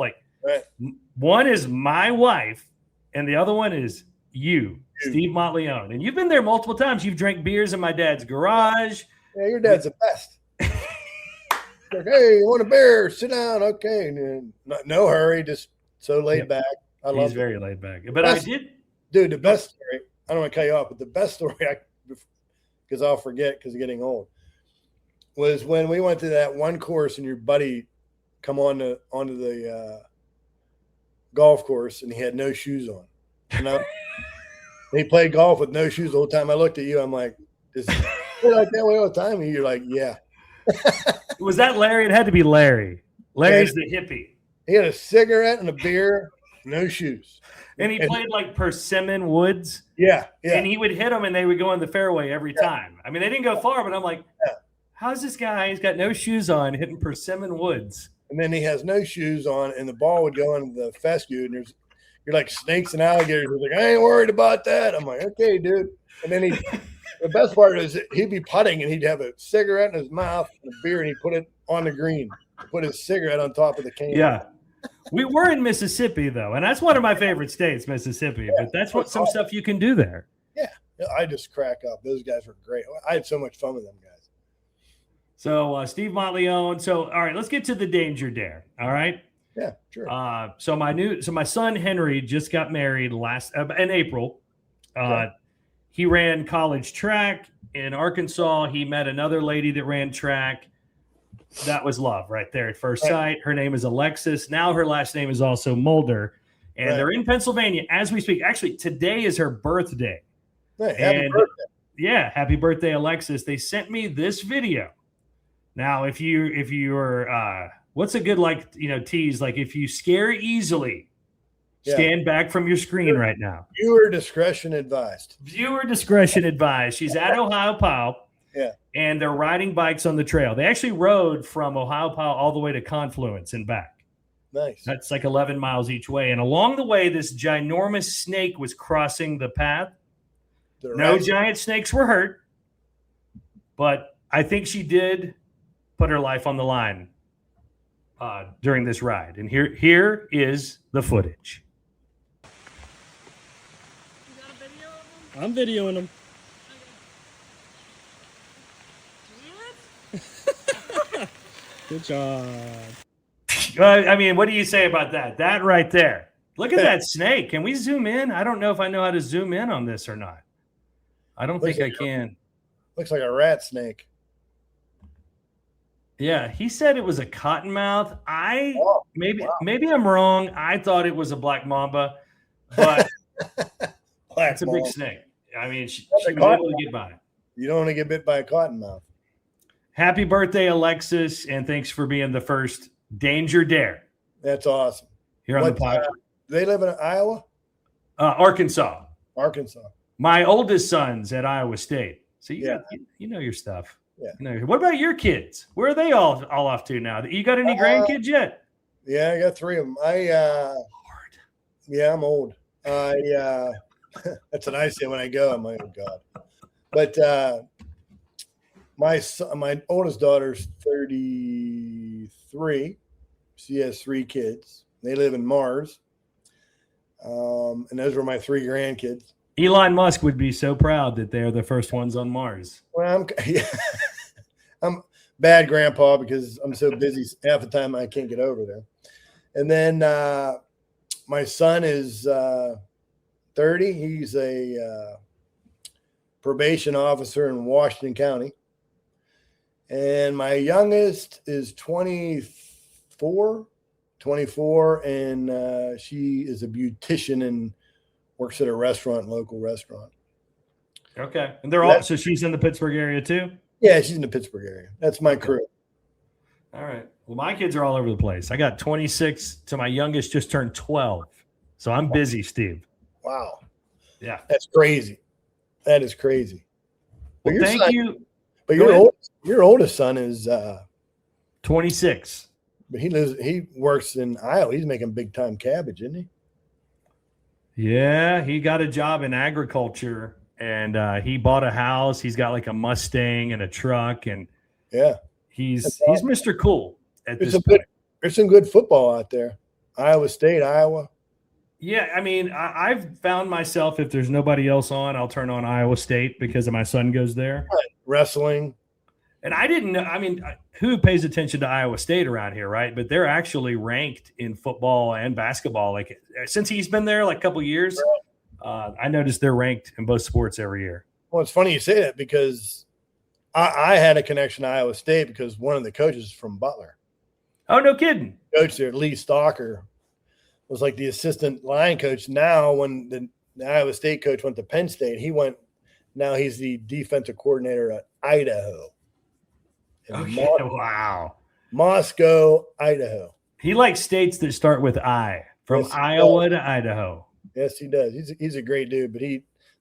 One is my wife, and the other one is you. Steve Monteleone. And you've been there multiple times. You've drank beers in my dad's garage. Yeah, your dad's the best. Like, hey, you want a beer? Sit down. Okay. And no hurry, just so laid back. I love it. He's very laid back. But I did. Dude, the best story, I don't want to cut you off, but the best story, because I'll forget because of getting old, was when we went to that one course and your buddy come onto the golf course and he had no shoes on. He played golf with no shoes the whole time. I looked at you. I'm like, is he like that way all the time? And you're like, yeah. Was that Larry? It had to be Larry. Larry's the hippie. He had a cigarette and a beer, no shoes. And he played like persimmon woods. Yeah. And he would hit them and they would go in the fairway every time. I mean, they didn't go far, but I'm like, how's this guy? He's got no shoes on hitting persimmon woods. And then he has no shoes on and the ball would go into the fescue and you're like snakes and alligators. He's like, I ain't worried about that. I'm like, okay, dude. And then the best part is he'd be putting and he'd have a cigarette in his mouth and a beer and he'd put it on the green. Put his cigarette on top of the can. Yeah. We were in Mississippi, though, and that's one of my favorite states, Mississippi. But that's some stuff you can do there. Yeah. I just crack up. Those guys were great. I had so much fun with them guys. So Steve Monteleone. So, all right, let's get to the danger dare. All right. Yeah, sure. So my son Henry just got married in April. He ran college track in Arkansas. He met another lady that ran track. That was love right there at first sight. Her name is Alexis. Now her last name is also Mulder, and they're in Pennsylvania as we speak. Actually, today is her birthday. Right. Happy birthday! Yeah, happy birthday, Alexis. They sent me this video. Now, if you're what's a good tease? Like if you scare easily, stand back from your screen right now. Viewer discretion advised. Viewer discretion advised. She's at Ohio Pile. Yeah. And they're riding bikes on the trail. They actually rode from Ohio Pile all the way to Confluence and back. Nice. That's like 11 miles each way. And along the way, this ginormous snake was crossing the path. No giant snakes were hurt, but I think she did put her life on the line during this ride. And here is the footage. You got a video of them? I'm videoing them. Good job. I mean, what do you say about that? That right there. Look at that snake. Can we zoom in? I don't know if I know how to zoom in on this or not. I don't think I can. Looks like a rat snake. Yeah, he said it was a cottonmouth. Maybe I'm wrong. I thought it was a black mamba, but it's a big snake. I mean, she was able to get by it. You don't want to get bit by a cottonmouth. Happy birthday, Alexis, and thanks for being the first Danger Dare. That's awesome. Here on the podcast. They live in Iowa? Arkansas. Arkansas. My oldest son's at Iowa State. So you know your stuff. Yeah. What about your kids? Where are they all off to now? You got any grandkids yet? Yeah, I got 3 of them. I'm old. That's what I say when I go. I'm like, oh God. But my oldest daughter's 33. She has 3 kids. They live in Mars. And those were my 3 grandkids. Elon Musk would be so proud that they're the first ones on Mars. Well, I'm bad grandpa because I'm so busy half the time I can't get over there. And then my son is 30. He's a probation officer in Washington County. And my youngest is 24, and she is a beautician and works at a local restaurant. Okay. And they're all, so she's in the Pittsburgh area too? Yeah, she's in the Pittsburgh area. That's my crew. All right. Well, my kids are all over the place. I got 26 to my youngest just turned 12. So I'm busy, Steve. Wow. Yeah. That's crazy. That is crazy. Well, thank you. But your oldest son is 26. But he works in Iowa. He's making big time cabbage, isn't he? Yeah, he got a job in agriculture, and he bought a house. He's got like a Mustang and a truck, and yeah, he's Mr. Cool at this point. There's some good football out there. Iowa State, Iowa. Yeah, I mean, I've found myself, if there's nobody else on, I'll turn on Iowa State because my son goes there. Right. Wrestling. And I didn't know, I mean, who pays attention to Iowa State around here, right? But they're actually ranked in football and basketball. Like, since he's been there like a couple of years, I noticed they're ranked in both sports every year. Well, it's funny you say that because I had a connection to Iowa State because one of the coaches is from Butler. Oh, no kidding. Coach there, Lee Stalker, was like the assistant line coach. Now, when the Iowa State coach went to Penn State, now he's the defensive coordinator at Idaho. Okay. Wow. Moscow, Idaho. He likes states that start with I, from Iowa to Idaho. Yes, he does. He's a great dude, but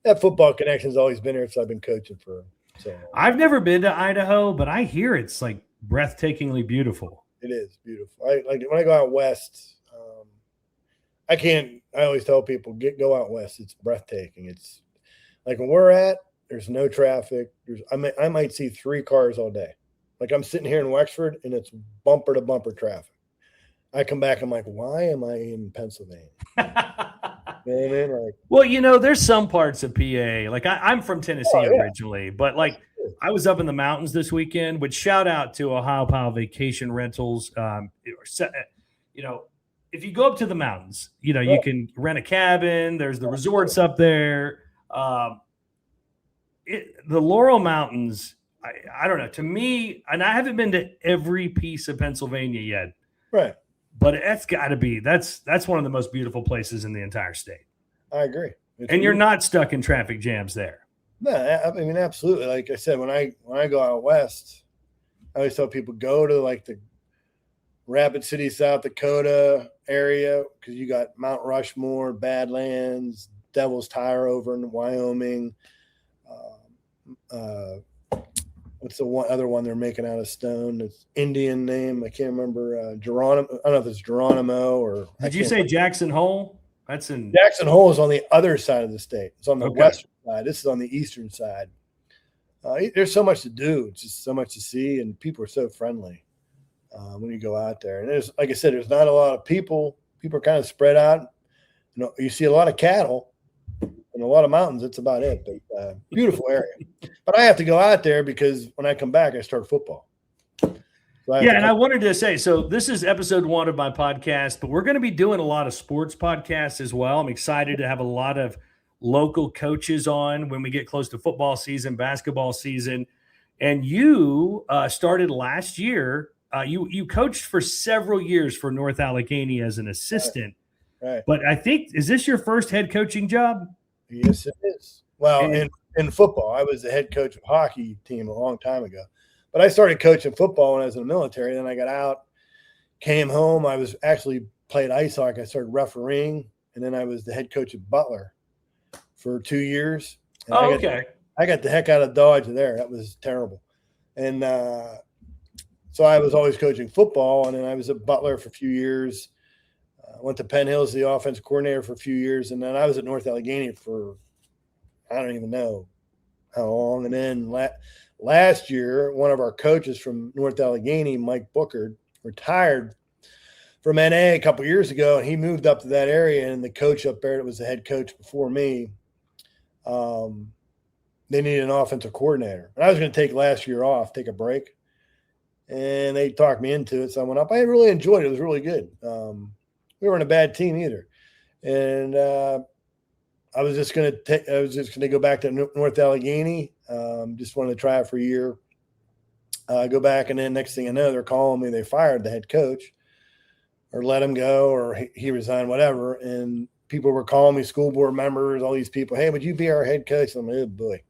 that football connection's always been there since I've been coaching for him. So I've never been to Idaho, but I hear it's like breathtakingly beautiful. It is beautiful. Like when I go out west, I always tell people go out west. It's breathtaking. It's like when we're at, there's no traffic. I might see 3 cars all day. Like I'm sitting here in Wexford and it's bumper to bumper traffic. I come back, I'm like, why am I in Pennsylvania? You know what I mean? Like, well, there's some parts of PA. Like I'm from Tennessee originally, but like I was up in the mountains this weekend. Which shout out to Ohio Pile Vacation Rentals. If you go up to the mountains, you can rent a cabin. There's the resorts up there. The Laurel Mountains. I don't know. To me, and I haven't been to every piece of Pennsylvania yet. Right. But that's got to be that's one of the most beautiful places in the entire state. I agree. You're not stuck in traffic jams there. No, I mean absolutely. Like I said, when I go out west, I always tell people go to like the Rapid City, South Dakota area because you got Mount Rushmore, Badlands, Devil's Tire over in Wyoming. What's the other one they're making out of stone? It's Indian name. I can't remember. Geronimo. I don't know if it's Geronimo or. Did you say Jackson Hole? That's in Jackson Hole is on the other side of the state. It's on the western side. This is on the eastern side. There's so much to do. It's just so much to see, and people are so friendly when you go out there. And there's, like I said, there's not a lot of people. People are kind of spread out. You see a lot of cattle. And a lot of mountains, that's about it. But beautiful area. But I have to go out there because when I come back, I start football. And I wanted to say, so this is episode 1 of my podcast, but we're going to be doing a lot of sports podcasts as well. I'm excited to have a lot of local coaches on when we get close to football season, basketball season. And you started last year. You coached for several years for North Allegheny as an assistant. Right. But I think, is this your first head coaching job? Yes, it is. Well, in football, I was the head coach of a hockey team a long time ago. But I started coaching football when I was in the military. Then I got out, came home. I was actually played ice hockey. I started refereeing, and then I was the head coach at Butler for 2 years. And I got the heck out of Dodge there. That was terrible. And so I was always coaching football, and then I was at Butler for a few years. Went to Penn Hills, the offensive coordinator for a few years, and then I was at North Allegheny for I don't even know how long. And then last year, one of our coaches from North Allegheny, Mike Bookard, retired from NA a couple years ago, and he moved up to that area. And the coach up there that was the head coach before me, they needed an offensive coordinator. And I was going to take last year off, take a break, and they talked me into it. So I went up. I really enjoyed it. It was really good. We weren't a bad team either. And I was just going to go back to North Allegheny. Just wanted to try it for a year. I go back, and then next thing I know, they're calling me. They fired the head coach or let him go or he resigned, whatever. And people were calling me, school board members, all these people, hey, would you be our head coach? I'm like, oh, boy.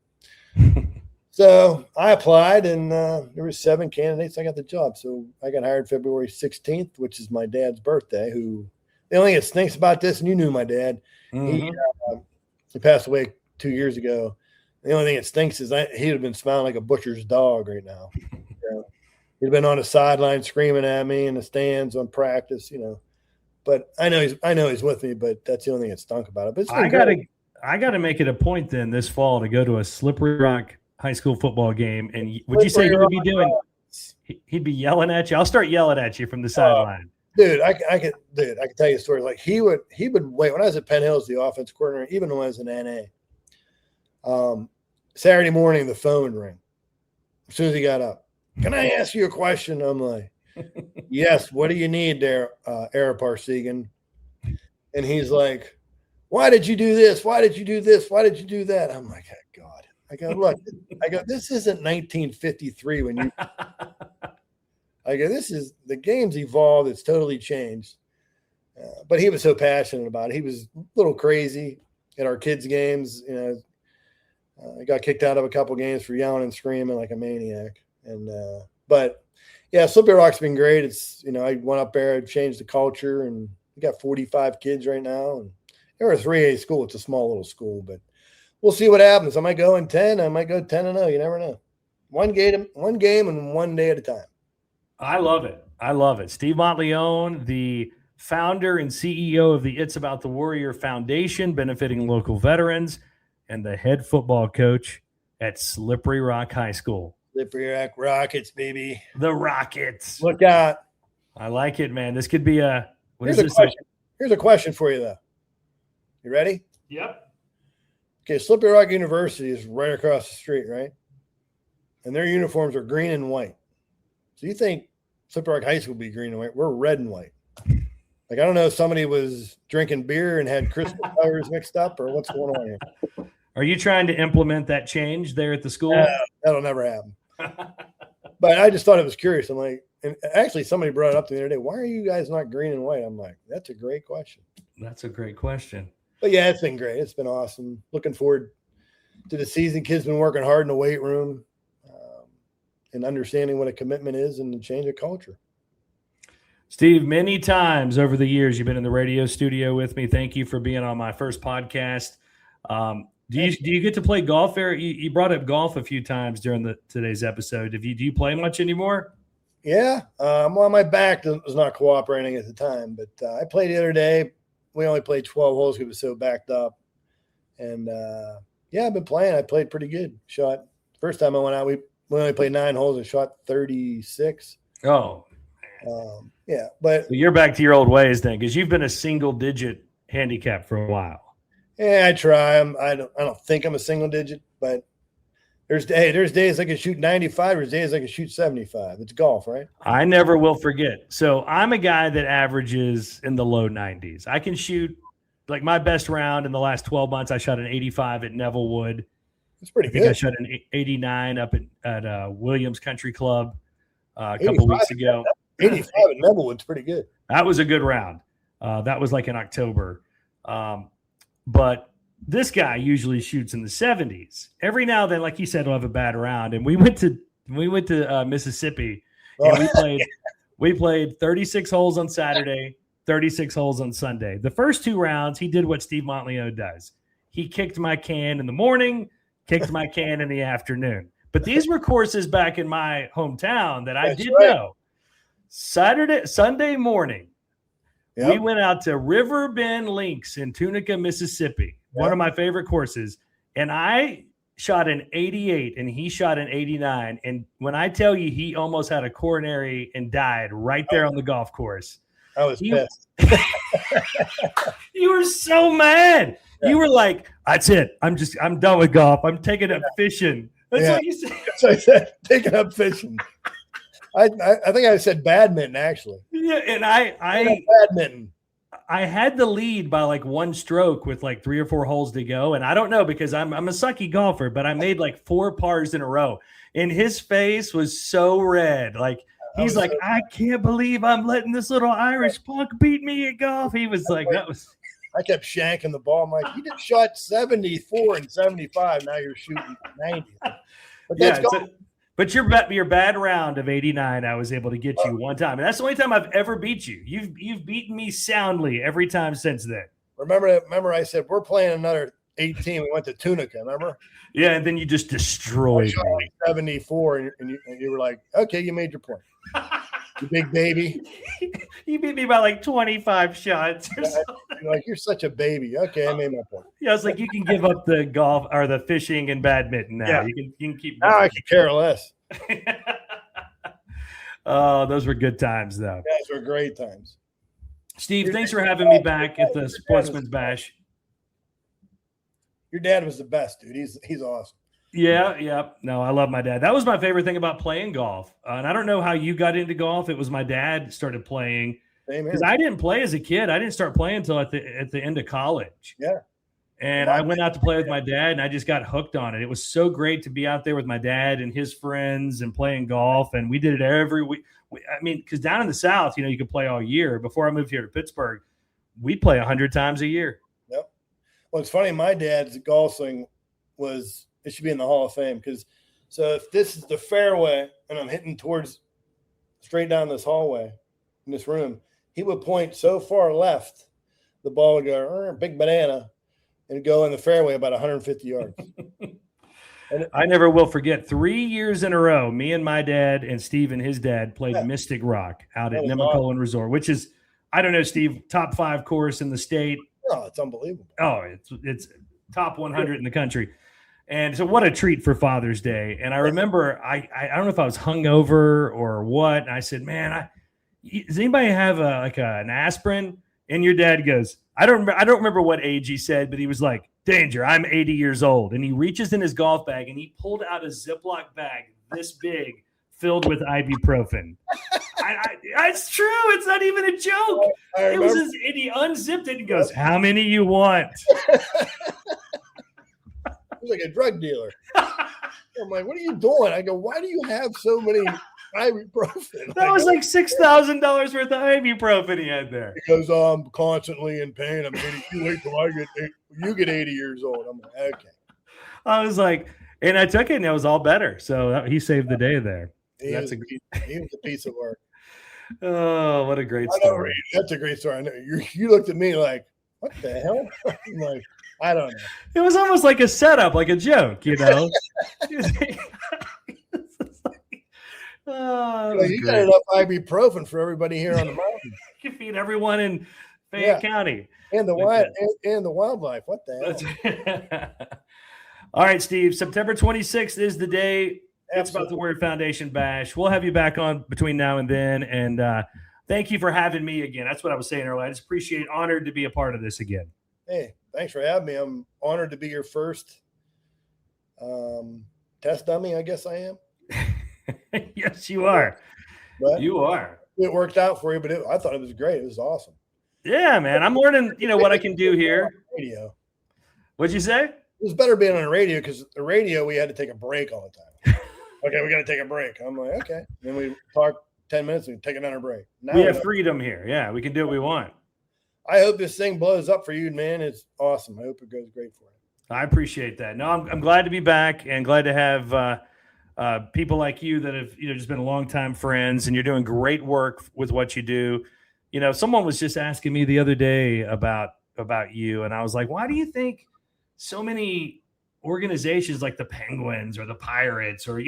So I applied, and there were 7 candidates. I got the job. So I got hired February 16th, which is my dad's birthday, who the only thing that stinks about this, and you knew my dad, he passed away 2 years ago. The only thing that stinks is he'd have been smiling like a butcher's dog right now. He'd been on the sideline screaming at me in the stands on practice, But I know he's with me, but that's the only thing that stunk about it. But I gotta make it a point then this fall to go to a Slippery Rock high school football game. And would you say he would be doing? He'd be yelling at you. I'll start yelling at you from the sideline. Dude, I could tell you a story. Like he would wait when I was at Penn Hills, the offense coordinator, even when I was in NA. Saturday morning, the phone would ring. As soon as he got up, can I ask you a question? I'm like, yes. What do you need there, Ara Parsegan? And he's like, why did you do this? Why did you do this? Why did you do that? I'm like, oh, God. I go, look. This isn't 1953 when you. This is the game's evolved. It's totally changed. But he was so passionate about it. He was a little crazy at our kids' games. He got kicked out of a couple games for yelling and screaming like a maniac. But yeah, Slippery Rock's been great. It's, I went up there, I changed the culture, and we got 45 kids right now. And they're a 3A school. It's a small little school, but we'll see what happens. I might go in 10. I might go 10-0. You never know. One game and one day at a time. I love it. Steve Monteleone, the founder and CEO of the It's About the Warrior Foundation, benefiting local veterans, and the head football coach at Slippery Rock High School. Slippery Rock Rockets, baby. The Rockets. Look out. I like it, man. This could be Here's a question for you, though. You ready? Yep. Okay, Slippery Rock University is right across the street, right? And their uniforms are green and white. So you think Slippery Rock High School will be green and white? We're red and white. Like, I don't know if somebody was drinking beer and had crystal colors mixed up or what's going on here. Are you trying to implement that change there at the school? That'll never happen. But I just thought it was curious. I'm like, and actually somebody brought it up the other day. Why are you guys not green and white? I'm like, that's a great question. That's a great question. But yeah, it's been great. It's been awesome. Looking forward to the season. Kids been working hard in the weight room and understanding what a commitment is and the change of culture. Steve, many times over the years, you've been in the radio studio with me. Thank you for being on my first podcast. Do you get to play golf? You brought up golf a few times during today's episode. Do you play much anymore? Yeah. Well, my back was not cooperating at the time, but I played the other day. We only played 12 holes because it was so backed up. And, I've been playing. I played pretty good. First time I went out, we only played 9 holes and shot 36. Oh, yeah. But so you're back to your old ways then, because you've been a single-digit handicap for a while. Yeah, I try. I don't think I'm a single digit, but there's days I can shoot 95. There's days I can shoot 75. It's golf, right? I never will forget. So I'm a guy that averages in the low 90s. I can shoot, like my best round in the last 12 months, I shot an 85 at Neville Wood. That's pretty good. I shot an 89 up at Williams Country Club a couple weeks ago. 85 at Neville Wood's pretty good. That was a good round. That was like in October. But this guy usually shoots in the 70s. Every now and then, like you said, he'll have a bad round. And we went to Mississippi, and we played 36 holes on Saturday, 36 holes on Sunday. The first 2 rounds, he did what Steve Monteleone does. He kicked my can in the morning, kicked my can in the afternoon. But these were courses back in my hometown that I know. Sunday morning, we went out to River Bend Links in Tunica, Mississippi, one of my favorite courses. And I shot an 88 and he shot an 89. And when I tell you he almost had a coronary and died right there on the golf course. I was pissed. You were so mad. Yeah. You were like, that's it. I'm done with golf. I'm taking up fishing. That's what you said. That's what I said. Taking up fishing. I think I said badminton, actually. Yeah, and badminton. I had the lead by like one stroke with like 3 or 4 holes to go. And I don't know because I'm a sucky golfer, but I made like 4 pars in a row. And his face was so red. Like he's like, I can't believe I'm letting this little Irish punk beat me at golf. He was like, that was. I kept shanking the ball. I'm like, you just shot 74 and 75. Now you're shooting 90. But yeah, but your bad round of 89, I was able to get you one time. And that's the only time I've ever beat you. You've beaten me soundly every time since then. Remember I said, we're playing another 18. We went to Tunica, remember? Yeah, and then you just destroyed me. 74, and you were like, okay, you made your point. You big baby. You beat me by like 25 shots. You're like, you're such a baby. Okay, I made my point. Yeah, I was like, you can give up the golf or the fishing and badminton now. Yeah. You can keep. Now I could care less. Oh, those were good times, though. Those were great times. Steve, thanks for having me back at the Sportsman Bash. Your dad was the best, dude. He's awesome. Yeah. No, I love my dad. That was my favorite thing about playing golf. And I don't know how you got into golf. It was my dad started playing because I didn't play as a kid. I didn't start playing until at the end of college. Yeah. And I went out to play with my dad, and I just got hooked on it. It was so great to be out there with my dad and his friends and playing golf. And we did it every week. I mean, because down in the South, you could play all year. Before I moved here to Pittsburgh, we'd play 100 times a year. Yep. Well, it's funny. My dad's golf swing was – it should be in the Hall of Fame because so if this is the fairway and I'm hitting towards straight down this hallway in this room, he would point so far left, the ball would go big banana and go in the fairway about 150 yards. I never will forget 3 years in a row, me and my dad and Steve and his dad played Mystic Rock out at Monteleone Resort, which is, I don't know, Steve, top 5 course in the state. Oh, it's unbelievable. Oh, it's top 100 in the country. And so what a treat for Father's Day. And I remember, I don't know if I was hungover or what. And I said, man, does anybody have an aspirin? And your dad goes, I don't remember what age he said, but he was like, danger, I'm 80 years old. And he reaches in his golf bag and he pulled out a Ziploc bag this big filled with ibuprofen. It's true. It's not even a joke. And he unzipped it and goes, how many you want? He's like a drug dealer. I'm like, what are you doing? I go, why do you have so many ibuprofen? That was like $6,000 worth of ibuprofen he had there. He goes, oh, I'm constantly in pain. I'm getting you wait till you get 80 years old. I'm like, okay. I was like, and I took it and it was all better. So he saved the day there. He was a piece of work. Oh, what a great story. That's a great story. I know you looked at me like, what the hell? I'm like, I don't know. It was almost like a setup, like a joke, you got got enough ibuprofen for everybody here on the mountain. You can feed everyone in Fayette County. And the wildlife. What the hell? All right, Steve. September 26th is the day. It's about the Word Foundation Bash. We'll have you back on between now and then. And thank you for having me again. That's what I was saying earlier. I just honored to be a part of this again. Hey, thanks for having me. I'm honored to be your first test dummy, I guess I am. Yes, you are. But you are. It worked out for you, but I thought it was great. It was awesome. Yeah, man. I'm learning, what I can do here. Radio. What'd you say? It was better being on the radio because the radio, we had to take a break all the time. Okay, we got to take a break. I'm like, okay. Then we talk 10 minutes and take another break. Now we have freedom here. Yeah, we can do what we want. I hope this thing blows up for you, man. It's awesome. I hope it goes great for you. I appreciate that. No, I'm glad to be back and glad to have people like you that have just been longtime friends, and you're doing great work with what you do. Someone was just asking me the other day about you, and I was like, why do you think so many organizations like the Penguins or the Pirates or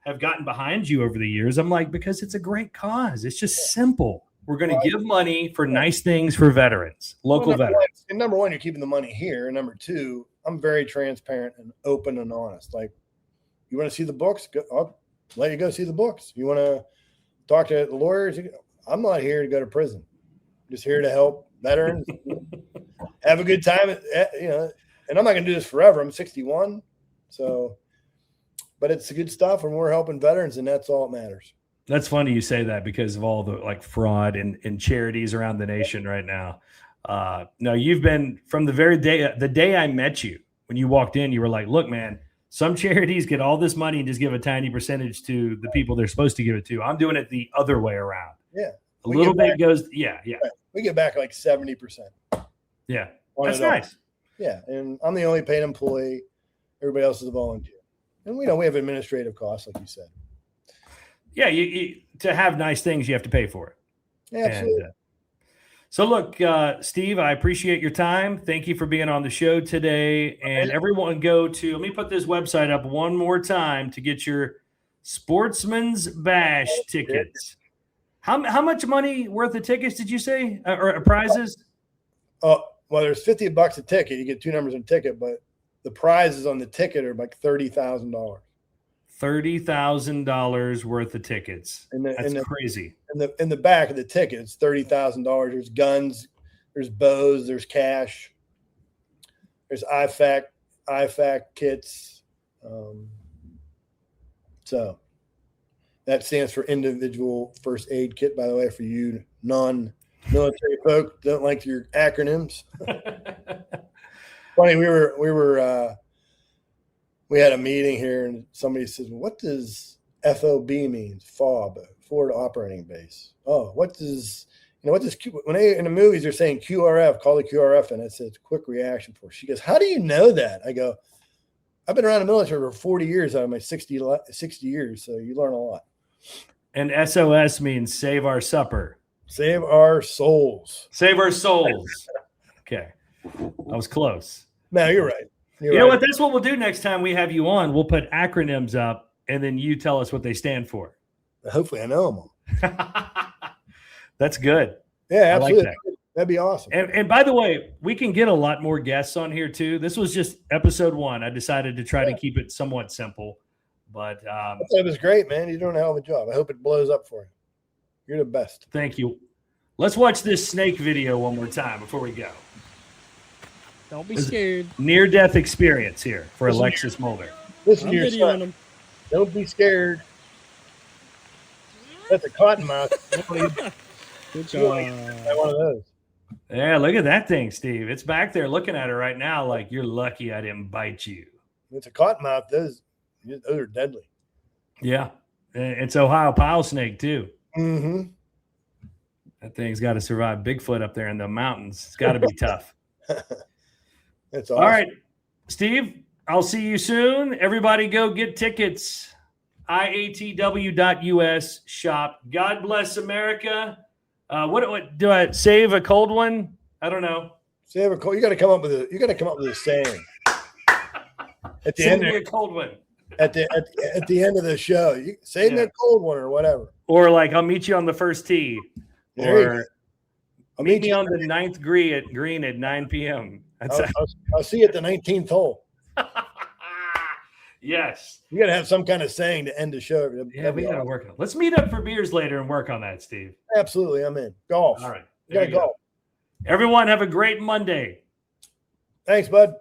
have gotten behind you over the years? I'm like, because it's a great cause. It's just simple. We're going to give money for nice things for veterans, local veterans. And number one, you're keeping the money here. And number two, I'm very transparent and open and honest. Like, you want to see the books? I'll let you go see the books. You want to talk to the lawyers? I'm not here to go to prison. I'm just here to help veterans have a good time. And I'm not going to do this forever. I'm 61. So, but it's good stuff, and we're helping veterans, and that's all that matters. That's funny you say that because of all the like fraud and charities around the nation right now. No, you've been from the day I met you, when you walked in, you were like, look, man, some charities get all this money and just give a tiny percentage to the people they're supposed to give it to. I'm doing it the other way around. Yeah. A little bit goes, yeah. Right. We get back like 70%. Yeah. That's nice. Yeah. And I'm the only paid employee. Everybody else is a volunteer. And we have administrative costs, like you said. Yeah. You to have nice things, you have to pay for it. Yeah, absolutely. And, so look, Steve, I appreciate your time. Thank you for being on the show today. And everyone let me put this website up one more time to get your Sportsman's Bash tickets. How much money worth of tickets did you say, or prizes? Oh, well, there's $50 a ticket. You get 2 numbers on ticket, but the prizes on the ticket are like $30,000. $30,000 worth of tickets. That's crazy. In the back of the ticket, it's $30,000. There's guns, there's bows, there's cash, there's IFAC kits. So that stands for individual first aid kit, by the way, for you non-military folk don't like your acronyms. Funny, we had a meeting here and somebody says, well, what does FOB mean? FOB, forward operating base. Oh, when they in the movies they're saying QRF, call the QRF, and it says quick reaction force. She goes, how do you know that? I go, I've been around the military for 40 years out of my 60 years, so you learn a lot. And SOS means save our supper. Save our souls. Save our souls. Okay. I was close. No, you're right. You know what? That's what we'll do next time we have you on. We'll put acronyms up, and then you tell us what they stand for. Hopefully I know them all. That's good. Yeah, absolutely. I like that. That'd be awesome. And by the way, we can get a lot more guests on here too. This was just episode 1. I decided to try to keep it somewhat simple. But I thought it was great, man. You're doing a hell of a job. I hope it blows up for you. You're the best. Thank you. Let's watch this snake video one more time before we go. Don't be scared. Near-death experience here for Alexis Mulder. Listen to your son. Don't be scared. That's a cottonmouth. Good job. One of those. Yeah, look at that thing, Steve. It's back there looking at her right now like, you're lucky I didn't bite you. It's a cottonmouth. Those are deadly. Yeah. It's Ohio pile snake, too. Mm-hmm. That thing's got to survive Bigfoot up there in the mountains. It's got to be tough. That's awesome. All right, Steve, I'll see you soon. Everybody go get tickets. IATWF shop. God bless America. What do I save a cold one? I don't know. Save a cold. You got to come up with a saying. At the save end me a cold one. At the end of the show, you save me a cold one or whatever. Or like I'll meet you on the first tee. Or meet me on the 9th green at 9 p.m. I'll see you at the 19th hole. Yes. You got to have some kind of saying to end the show. Yeah, we got to work on it. Let's meet up for beers later and work on that, Steve. Absolutely. I'm in. Golf. All right. You got to golf. Everyone have a great Monday. Thanks, bud.